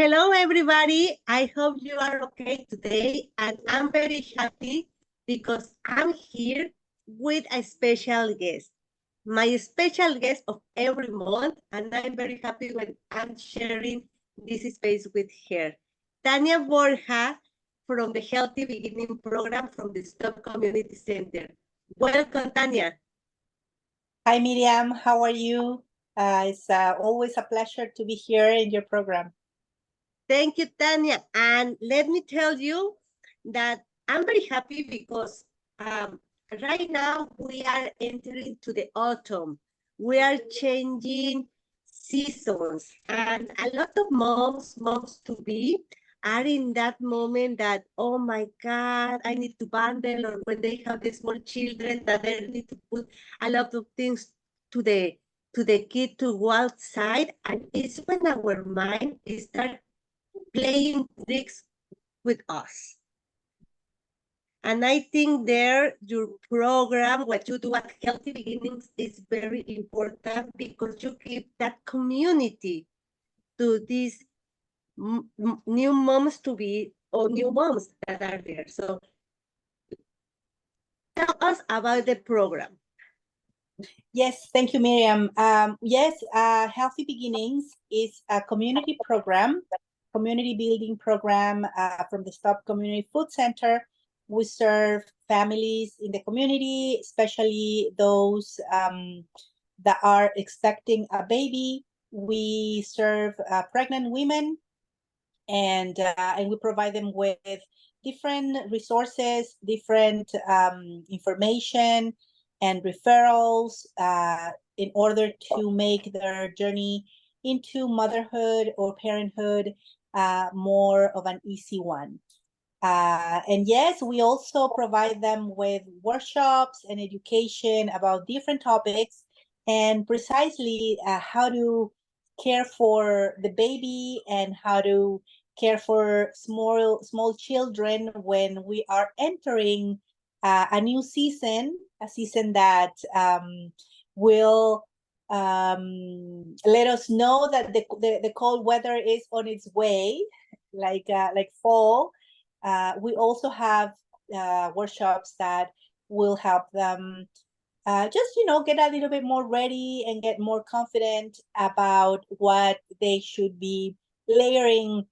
Hello, everybody. I hope you are okay today. And I'm very happy because I'm here with a special guest. My special guest of every month. And I'm very happy when I'm sharing this space with her. Tania Borja from the Healthy Beginning program from the Stop Community Center. Welcome, Tania. Hi, Miriam. How are you? It's always a pleasure to be here in your program. Thank you, Tania. And let me tell you that I'm very happy because right now we are entering to the autumn. We are changing seasons, and a lot of moms to be, are in that moment that, oh my God, I need to bundle, or when they have the small children that they need to put a lot of things to the kid to go outside, and it's when our mind starts playing tricks with us. And I think there, your program, what you do at Healthy Beginnings is very important because you give that community to these new moms to be, or new moms that are there. So tell us about the program. Yes, thank you, Miriam. Yes, Healthy Beginnings is a community program, community building program from the Stop Community Food Center. We serve families in the community, especially those that are expecting a baby. We serve pregnant women, and we provide them with different resources, different information and referrals in order to make their journey into motherhood or parenthood more of an easy one. And yes, we also provide them with workshops and education about different topics and precisely how to care for the baby and how to care for small children when we are entering a new season, a season that will let us know that the cold weather is on its way, like fall. We also have workshops that will help them just, get a little bit more ready and get more confident about what they should be layering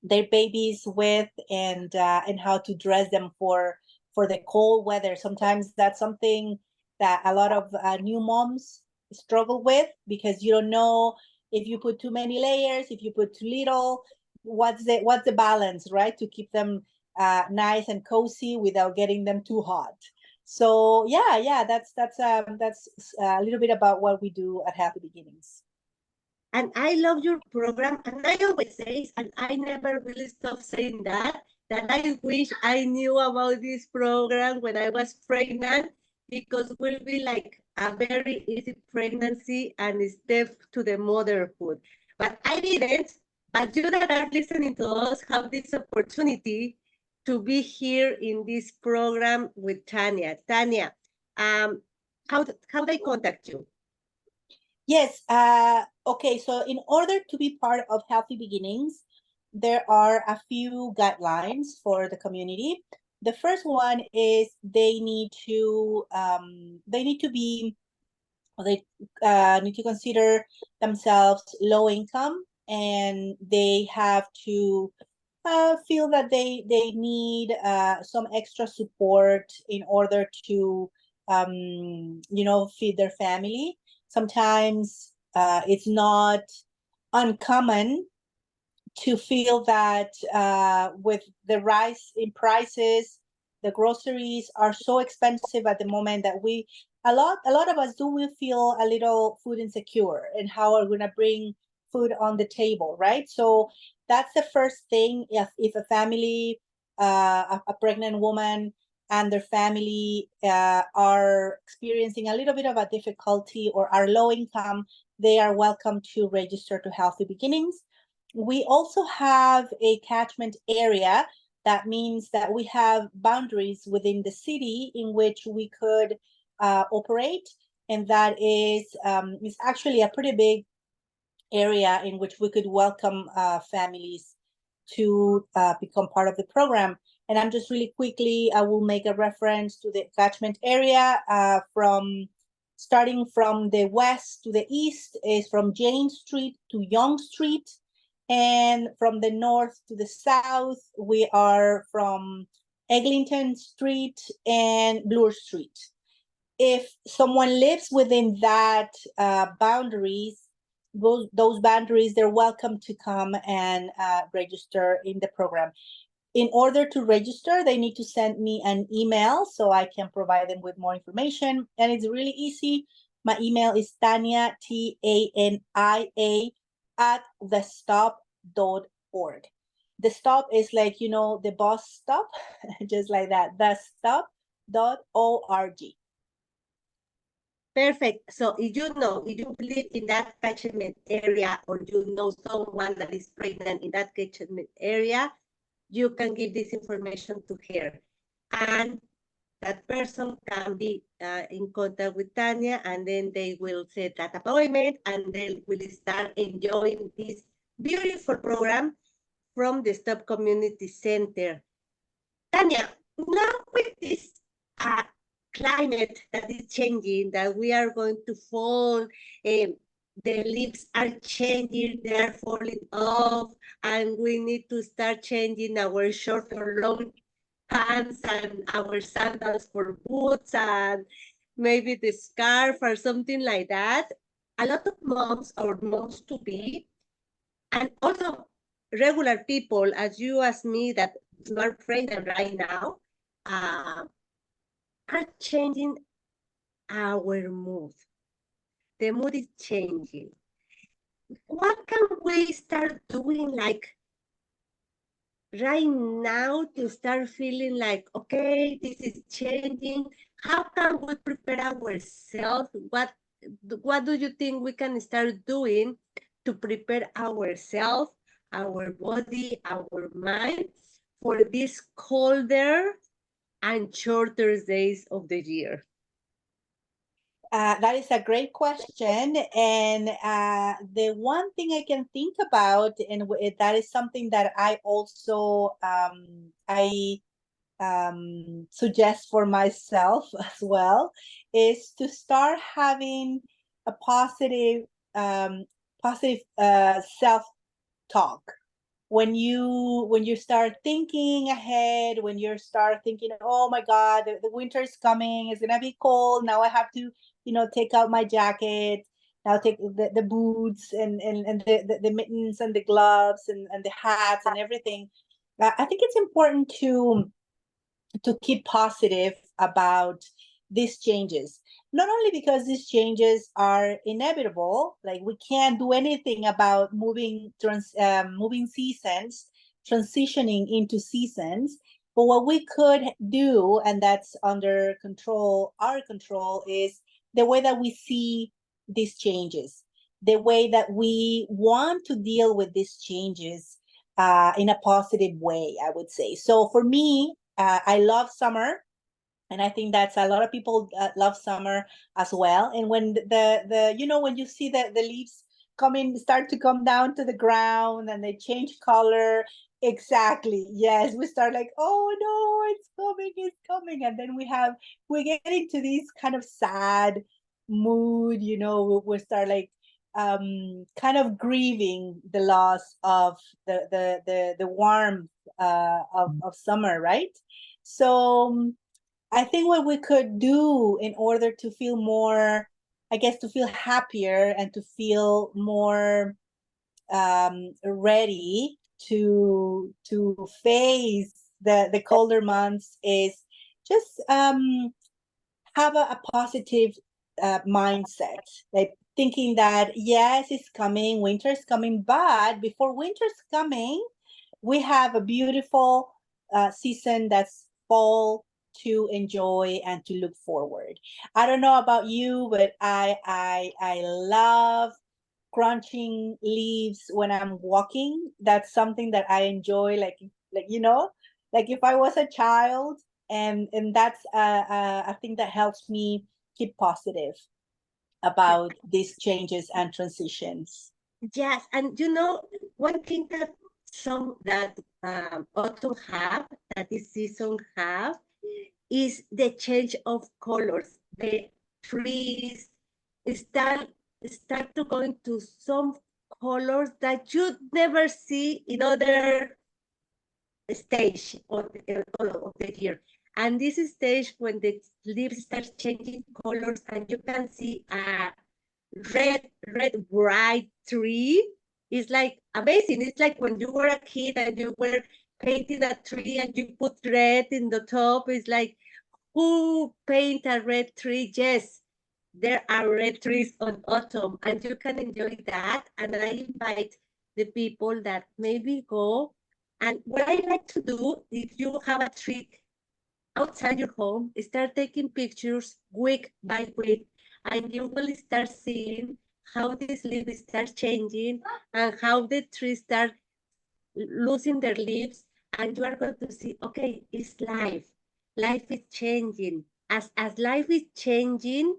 their babies with, and how to dress them for the cold weather. Sometimes that's something that a lot of new moms struggle with, because you don't know if you put too many layers, if you put too little, what's the balance, right, to keep them nice and cozy without getting them too hot. So that's a little bit about what we do at Healthy Beginnings. And I love your program. And I always say, and I never really stop saying that I wish I knew about this program when I was pregnant, because it will be like a very easy pregnancy and step to the motherhood. But I didn't. But you that are listening to us have this opportunity to be here in this program with Tania. Tania, how they contact you? Yes. Okay. So in order to be part of Healthy Beginnings, there are a few guidelines for the community. The first one is they need to be, they need to consider themselves low income, and they have to feel that they need some extra support in order to feed their family. Sometimes it's not uncommon to feel that with the rise in prices, the groceries are so expensive at the moment that a lot of us we feel a little food insecure, and how are we going to bring food on the table, right? So that's the first thing. If a family, a pregnant woman and their family are experiencing a little bit of a difficulty or are low income, they are welcome to register to Healthy Beginnings. We also have a catchment area. That means that we have boundaries within the city in which we could operate, and that is actually a pretty big area in which we could welcome families to become part of the program. And I'm just really quickly, I will make a reference to the catchment area from starting from the west to the east is from James Street to Young Street. And from the north to the south, we are from Eglinton Street and Bloor Street. If someone lives within that boundaries, those boundaries, they're welcome to come and register in the program. In order to register, they need to send me an email so I can provide them with more information. And it's really easy. My email is Tania, Tania, at thestop.org. The stop is like, you know, the bus stop, just like that, thestop.org. Perfect. So if you live in that catchment area, or you know someone that is pregnant in that catchment area, you can give this information to her. And that person can be in contact with Tania, and then they will set that appointment, and they will start enjoying this beautiful program from the Stop Community Center. Tania, now with this climate that is changing, that we are going to fall, the leaves are changing, they are falling off, and we need to start changing our short or long pants and our sandals for boots, and maybe the scarf or something like that. A lot of moms or moms to be, and also regular people, as you as me, that you are pregnant right now, are changing our mood. The mood is changing. What can we start doing, like, right now, to start feeling like, okay, this is changing? How can we prepare ourselves? What do you think we can start doing to prepare ourselves, our body, our mind for these colder and shorter days of the year? That is a great question. And the one thing I can think about, and that is something that I also suggest for myself as well, is to start having a positive self-talk. When you start thinking ahead, when you start thinking, oh my God, the winter is coming, it's gonna be cold, now I have to, take out my jacket, now take the boots and the mittens and the gloves and the hats and everything. I think it's important to keep positive about these changes, not only because these changes are inevitable, like we can't do anything about moving seasons, transitioning into seasons, but what we could do, and that's under our control, is the way that we see these changes, the way that we want to deal with these changes in a positive way, I would say. So for me, I love summer, and I think that's a lot of people love summer as well. And when when you see the leaves start to come down to the ground and they change color, exactly, yes, we start like, oh no, it's coming, and then we get into this kind of sad mood. We start like kind of grieving the loss of the warmth of summer, right? So I think what we could do in order to feel more, I guess, to feel happier and to feel more ready to face the colder months is just have a positive mindset, like thinking that yes, it's coming, winter's coming, but before winter's coming, we have a beautiful season that's fall to enjoy and to look forward. I don't know about you, but I love crunching leaves when I'm walking. That's something that I enjoy, like like if I was a child, and that's a thing that helps me keep positive about these changes and transitions. Yes, and you know, one thing that autumn have, that this season have, is the change of colors. The trees start start to go into some colors that you'd never see in other stage of the year. And this stage when the leaves start changing colors and you can see a red bright tree. It's like amazing. It's like when you were a kid and you were painting a tree and you put red in the top. It's like, who paint a red tree? Yes, there are red trees on autumn and you can enjoy that. And I invite the people that maybe go. And what I like to do, if you have a tree outside your home, start taking pictures week by week, and you will start seeing how these leaves start changing and how the trees start losing their leaves. And you are going to see, okay, it's life. Life is changing. As life is changing,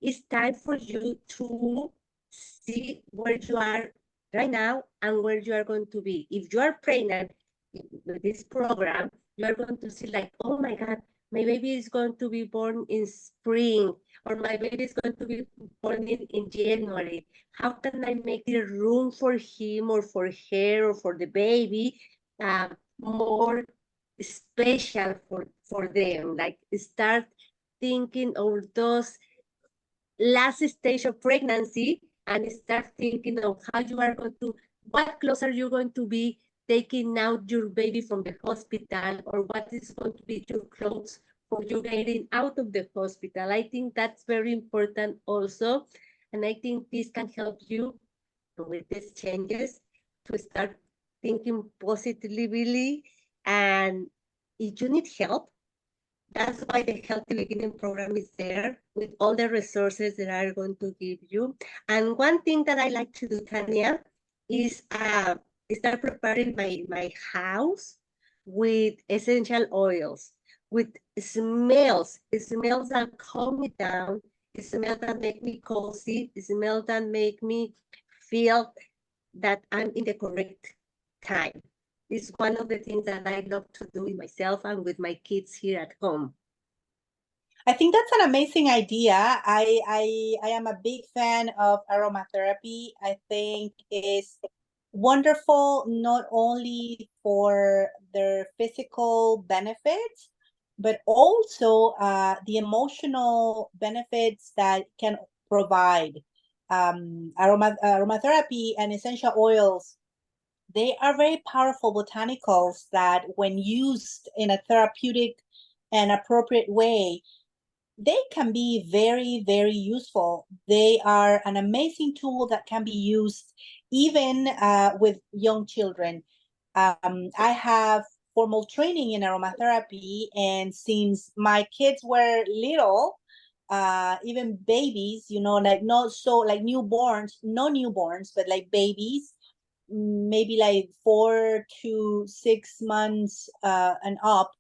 it's time for you to see where you are right now and where you are going to be. If you are pregnant with this program, you are going to see like, oh my God, my baby is going to be born in spring, or my baby is going to be born in January. How can I make the room for him or for her or for the baby more special for them? Like start thinking of those last stage of pregnancy and start thinking of how you are going to, what clothes are you going to be taking out your baby from the hospital, or what is going to be your clothes for you getting out of the hospital. I think that's very important also. And I think this can help you with these changes to start thinking positively. And if you need help, that's why the Healthy Beginning program is there with all the resources that are going to give you. And one thing that I like to do, Tania, is start preparing my house with essential oils, with smells that calm me down, smells that make me cozy, smells that make me feel that I'm in the correct time. It's one of the things that I love to do with myself and with my kids here at home. I think that's an amazing idea. I am a big fan of aromatherapy. I think it's wonderful not only for their physical benefits, but also the emotional benefits that can provide. Aromatherapy and essential oils, they are very powerful botanicals that, when used in a therapeutic and appropriate way, they can be very, very useful. They are an amazing tool that can be used even with young children. I have formal training in aromatherapy, and since my kids were little, even babies, you know, like not so like newborns, no newborns, but like babies, maybe like 4 to 6 months and up,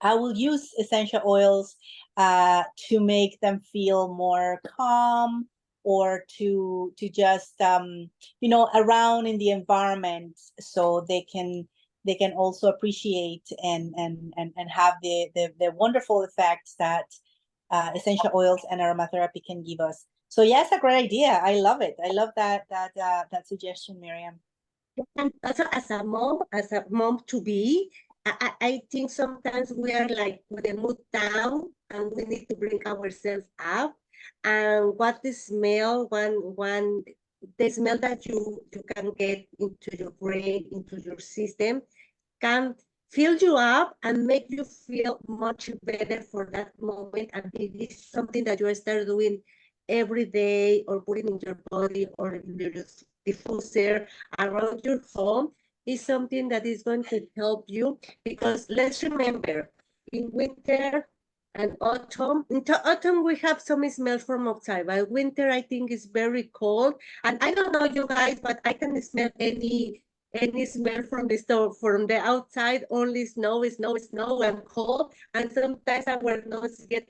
I will use essential oils to make them feel more calm, or to just around in the environment, so they can also appreciate and have the wonderful effects that essential oils and aromatherapy can give us. So yes, a great idea. I love it. I love that suggestion, Miriam. And also as a mom to be, I think sometimes we are like with the mood down and we need to bring ourselves up. And what the smell, the smell that you can get into your brain, into your system, can fill you up and make you feel much better for that moment. And it is something that you start doing every day, or putting in your body, or in your diffuser around your home, is something that is going to help you. Because let's remember, in winter and autumn, autumn we have some smells from outside, but winter I think is very cold. And I don't know you guys, but I can smell any smell from the store, from the outside, only snow, and cold. And sometimes our nose get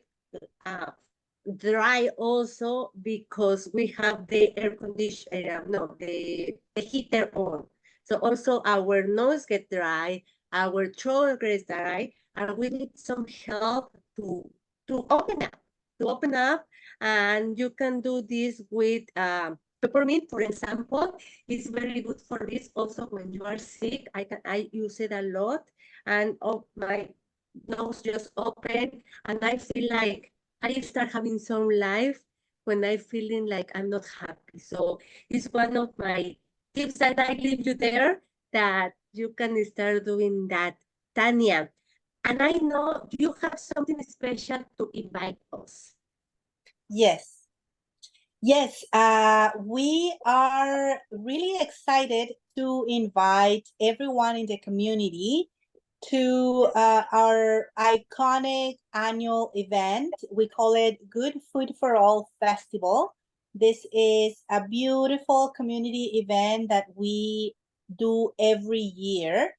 dry also because we have the air conditioner, no, the heater on. So also our nose get dry, our throat gets dry, and we need some help to open up, and you can do this with peppermint, for example. It's very good for this also when you are sick. I use it a lot, and my nose just open, and I feel like I start having some life when I feeling like I'm not happy. So it's one of my tips that I leave you there, that you can start doing that, Tania. And I know you have something special to invite us. Yes. Yes, we are really excited to invite everyone in the community to our iconic annual event. We call it Good Food for All Festival. This is a beautiful community event that we do every year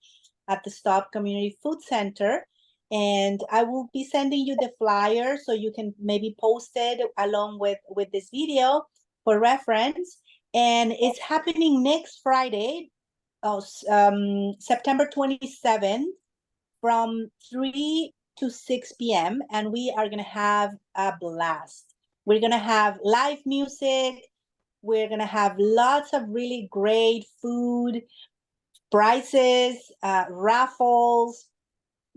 at the Stop Community Food Center. And I will be sending you the flyer so you can maybe post it along with this video for reference. And it's happening next Friday, September 27th, from 3 to 6 p.m. And we are going to have a blast. We're going to have live music. We're going to have lots of really great food, prizes, raffles,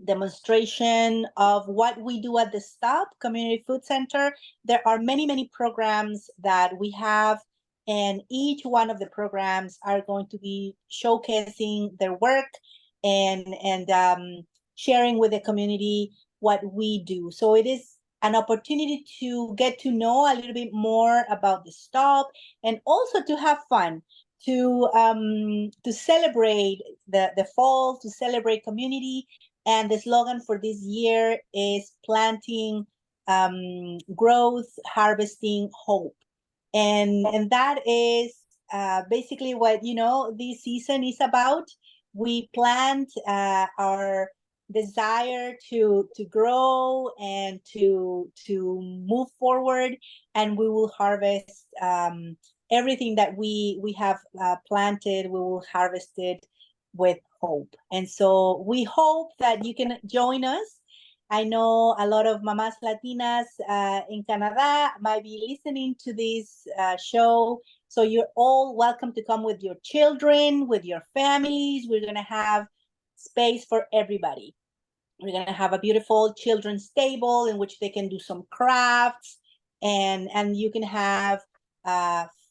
demonstration of what we do at the Stop Community Food Center. There are many, many programs that we have, and each one of the programs are going to be showcasing their work and sharing with the community what we do. So it is an opportunity to get to know a little bit more about the Stop, and also to have fun, to celebrate the fall, to celebrate community. And the slogan for this year is planting growth, harvesting hope. And that is basically what, this season is about. We plant our desire to grow and to move forward, and we will harvest everything that we have planted. We will harvest it with hope. And so we hope that you can join us. I know a lot of Mamas Latinas in Canada might be listening to this show. So you're all welcome to come with your children, with your families. We're going to have space for everybody. We're going to have a beautiful children's table in which they can do some crafts, and you can have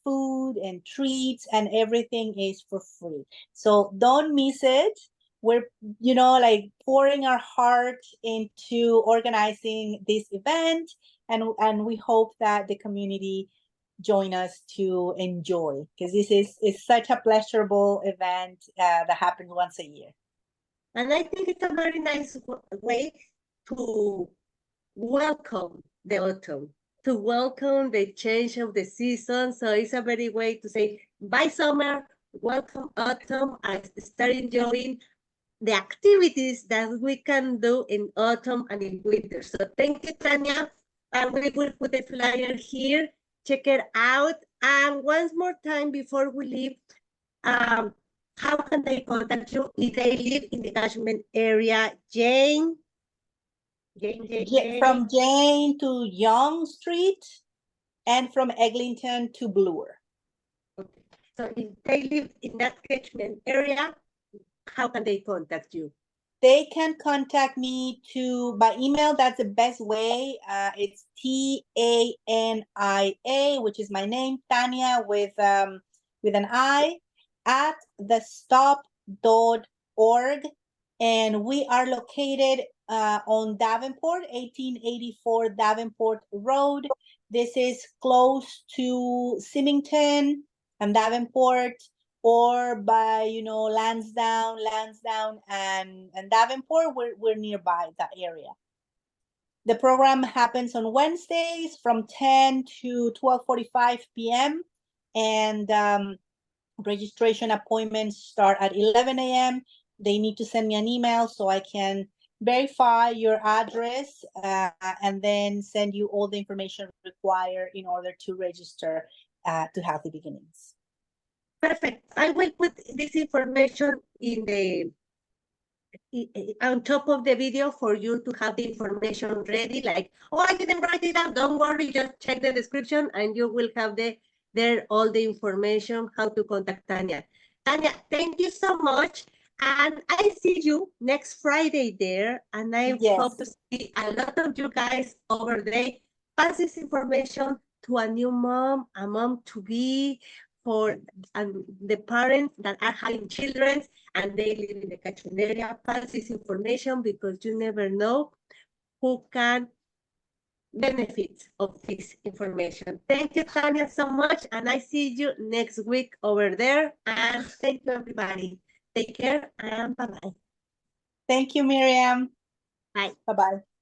food and treats, and everything is for free. So don't miss it. We're, like pouring our heart into organizing this event, and we hope that the community join us to enjoy, because this is such a pleasurable event that happens once a year. And I think it's a very nice way to welcome the autumn, to welcome the change of the season. So it's a very way to say, bye summer, welcome autumn, and start enjoying the activities that we can do in autumn and in winter. So thank you, Tania. And we will put the flyer here. Check it out. And once more time before we leave, how can they contact you if they live in the catchment area? Jane? Jane. From Jane to Young Street, and from Eglinton to Bloor. Okay. So if they live in that catchment area, how can they contact you? They can contact me by email. That's the best way. It's TANIA, which is my name, Tania with an I, at thestop.org. And we are located on Davenport, 1884 Davenport Road. This is close to Symington and Davenport, or by Lansdowne and Davenport. We're nearby that area. The program happens on Wednesdays from 10 to 12:45 p.m. and registration appointments start at 11 a.m. They need to send me an email so I can verify your address, and then send you all the information required in order to register to Healthy Beginnings. Perfect. I will put this information in the on top of the video for you to have the information ready. Like, oh, I didn't write it down. Don't worry, just check the description and you will have there all the information how to contact Tania. Tania, thank you so much. And I see you next Friday there. And I hope to Yes. see a lot of you guys over there. Pass this information to a new mom, a mom to be, for the parents that are having children and they live in the catchment area. Pass this information because you never know who can benefit of this information. Thank you, Tania, so much. And I see you next week over there. And thank you, everybody. Take care and bye-bye. Thank you, Miriam. Bye. Bye-bye.